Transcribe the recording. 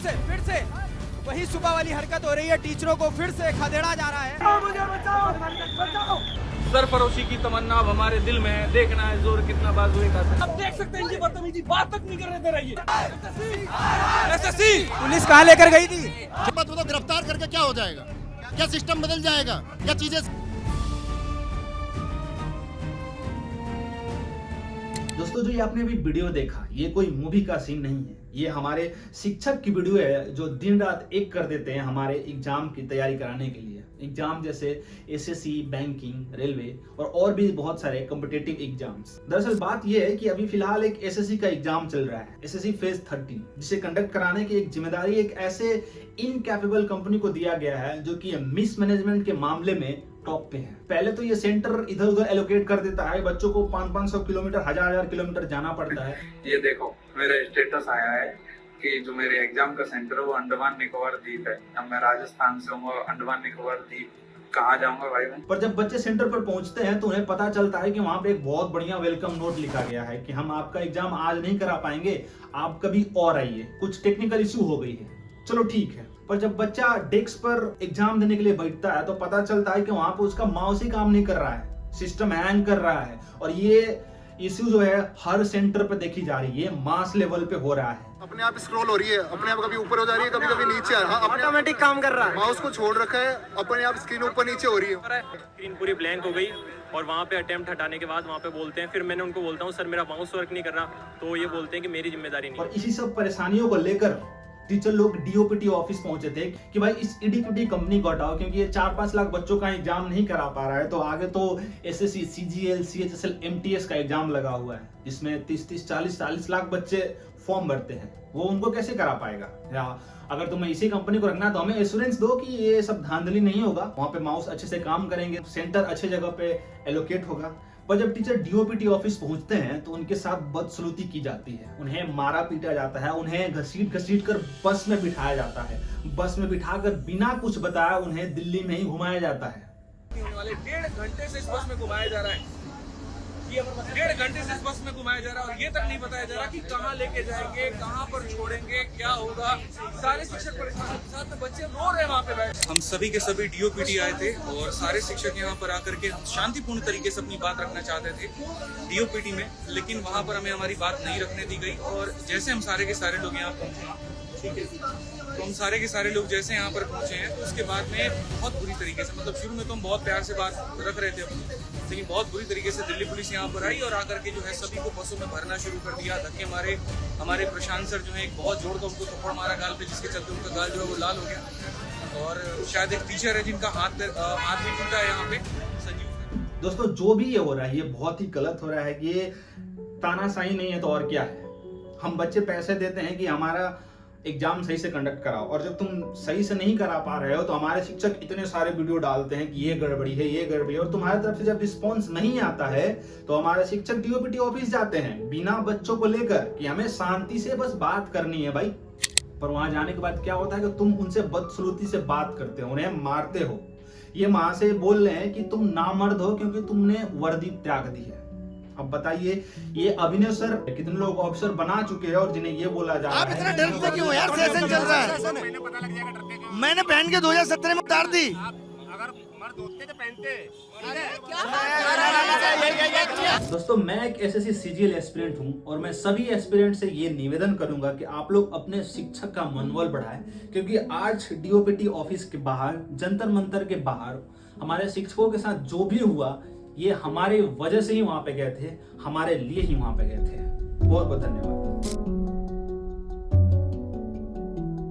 फिर से वही सुबह वाली हरकत हो रही है। टीचरों को फिर से खदेड़ा जा रहा है। सरफरोशी की तमन्ना अब हमारे दिल में है, देखना है जोर कितना बाजुए का। अब देख सकते हैं इनकी बदतमीजी बात तक नहीं करने दे रही है। एसएससी पुलिस कहाँ लेकर गई थी? तो गिरफ्तार करके क्या हो जाएगा? क्या सिस्टम बदल जाएगा? क्या चीजें? दोस्तों, जो ये आपने अभी वीडियो देखा, ये कोई मूवी का सीन नहीं है। ये हमारे शिक्षक की वीडियो है जो दिन रात एक कर देते हैं हमारे एग्जाम की तैयारी कराने के लिए। एग्जाम जैसे एसएससी, बैंकिंग, रेलवे और भी बहुत सारे कॉम्पिटिटिव एग्जाम्स। दरअसल बात ये है कि अभी फिलहाल एक एसएससी का एग्जाम चल रहा है, एसएससी फेज 13, जिसे कंडक्ट कराने की एक जिम्मेदारी एक ऐसे इनकैपेबल कंपनी को दिया गया है जो कि मिसमैनेजमेंट के मामले में टॉप पे है। पहले तो ये सेंटर इधर उधर एलोकेट कर देता है, बच्चों को 500 किलोमीटर, 1000 किलोमीटर जाना पड़ता है। ये देखो मेरा स्टेटस आया है कि जो मेरे एग्जाम का सेंटर है वो अंडमान निकोबार द्वीप है। अब मैं राजस्थान से हूँ, अंडमान निकोबार द्वीप कहाँ जाऊंगा भाई मैं? पर जब बच्चे सेंटर पर पहुंचते हैं तो उन्हें पता चलता है कि वहां पे एक बहुत बढ़िया वेलकम नोट लिखा गया है कि हम आपका एग्जाम आज नहीं करा पाएंगे, आप कभी और आइए, कुछ टेक्निकल इश्यू हो गई है। चलो ठीक है। पर जब बच्चा डेस्क पर एग्जाम देने के लिए बैठता है तो पता चलता है कि वहां पर उसका माउस ही काम नहीं कर रहा है, सिस्टम हैंग कर रहा है। और ये इश्यू जो है हर सेंटर पे देखी जा रही है, मास लेवल पे हो रहा है। अपने आप स्क्रॉल हो रही है, अपने आप कभी ऊपर हो जा रही है, कभी कभी नीचे आ रहा है। ऑटोमेटिक काम कर रहा है। माउस को छोड़ रखा है, अपने आप स्क्रीन ऊपर नीचे हो रही है। स्क्रीन पूरी ब्लैंक हो गई और वहाँ पे अटेम्प्ट हटाने के बाद वहाँ पे बोलते हैं, फिर मैंने उनको बोलता हूँ सर मेरा माउस वर्क नहीं कर रहा, तो ये बोलते हैं कि मेरी जिम्मेदारी नहीं। और इसी सब परेशानियों को लेकर टीचर लोग डीओपीटी ऑफिस पहुंचे थे कि भाई इस इडी कंपनी को हटाओ, क्योंकि ये 4-5 लाख बच्चों का एग्जाम नहीं करा पा रहा है। तो आगे तो एसएससी, सीजीएल, सीएचएसएल, एमटीएस का एग्जाम लगा हुआ है, जिसमें 30-30, 40-40 लाख बच्चे फॉर्म भरते हैं। वो उनको कैसे करा पाएगा? या अगर तुम्हें इसी कंपनी को रखना तो हमें एश्योरेंस दो कि ये सब धांधली नहीं होगा, वहां पे माउस अच्छे से काम करेंगे, सेंटर अच्छे जगह पे एलोकेट होगा। पर जब टीचर डीओपीटी ऑफिस पहुंचते हैं तो उनके साथ बदसलूकी की जाती है, उन्हें मारा पीटा जाता है, उन्हें घसीट कर बस में बिठाया जाता है। बस में बिठाकर बिना कुछ बताए उन्हें दिल्ली में ही घुमाया जाता है। 1.5 घंटे से इस बस में घुमाया जा रहा है, 1.5 घंटे से इस बस में घुमाया जा रहा है और ये तक नहीं बताया जा रहा कि कहाँ लेके जाएंगे, कहाँ पर छोड़ेंगे, क्या होगा। सारे शिक्षक परेशान के साथ में बच्चे रो रहे हैं वहाँ पे बैठ। हम सभी के सभी डीओपीटी आए थे और सारे शिक्षक यहाँ पर आकर के हम शांतिपूर्ण तरीके से अपनी बात रखना चाहते थे डीओपीटी में, लेकिन वहाँ पर हमें हमारी बात नहीं रखने दी गई। और जैसे हम सारे के सारे लोग यहाँ पहुँचे, ठीक है, तो हम सारे के सारे लोग जैसे यहाँ पर पहुंचे हैं तो उसके बाद में बहुत बुरी तरीके से, मतलब शुरू में तो हम बहुत प्यार से बात रख रहे थे अपनी, लेकिन बहुत बुरी तरीके से दिल्ली पुलिस यहाँ पर आई और आकर के जो है सभी को बसों में भरना शुरू कर दिया। धक्के मारे, हमारे प्रशांत सर जो है एक बहुत जोर का उनको थप्पड़ मारा गाल पे, जिसके चलते उनका गाल जो है वो लाल हो गया। और शायद एक टीचर है जिनका हाथ भी टूटा है यहाँ पे, संजीव। दोस्तों, जो भी ये हो रहा है ये बहुत ही गलत हो रहा है। ये तानाशाही नहीं है तो और क्या है? हम बच्चे पैसे देते हैं कि हमारा एग्जाम सही से कंडक्ट कराओ, और जब तुम सही से नहीं करा पा रहे हो तो हमारे शिक्षक इतने सारे वीडियो डालते हैं कि ये गड़बड़ी है, ये गड़बड़ी है। और तुम्हारी तरफ से जब रिस्पॉन्स नहीं आता है तो हमारे शिक्षक डीओपीटी ऑफिस जाते हैं बिना बच्चों को लेकर कि हमें शांति से बस बात करनी है भाई। पर वहां जाने के बाद क्या होता है कि तुम उनसे बदसलूकी से बात करते हो, उन्हें मारते हो। ये वहां से बोल रहे हैं कि तुम नामर्द हो क्योंकि तुमने वर्दी त्याग दी है। अब बताइए, ये अभिनव सर कितने लोग ऑफिसर बना चुके हैं और जिन्हें ये बोला जा रहा है। आप इतना डरते क्यों यार? सेशन चल रहा है, मैंने पहन के 2017 में उतार दी। दोस्तों, मैं एक एसएससी सीजीएल एस्पिरेंट हूं और मैं सभी एस्पिरेंट से ये निवेदन करूंगा कि आप लोग अपने शिक्षक का मनोबल बढ़ाएं, क्योंकि आज डीओपीटी ऑफिस के बाहर, जंतर मंतर के बाहर हमारे शिक्षकों के साथ जो भी हुआ ये हमारे वजह से ही वहां पे गए थे, हमारे लिए ही वहां पे गए थे। बहुत बहुत धन्यवाद।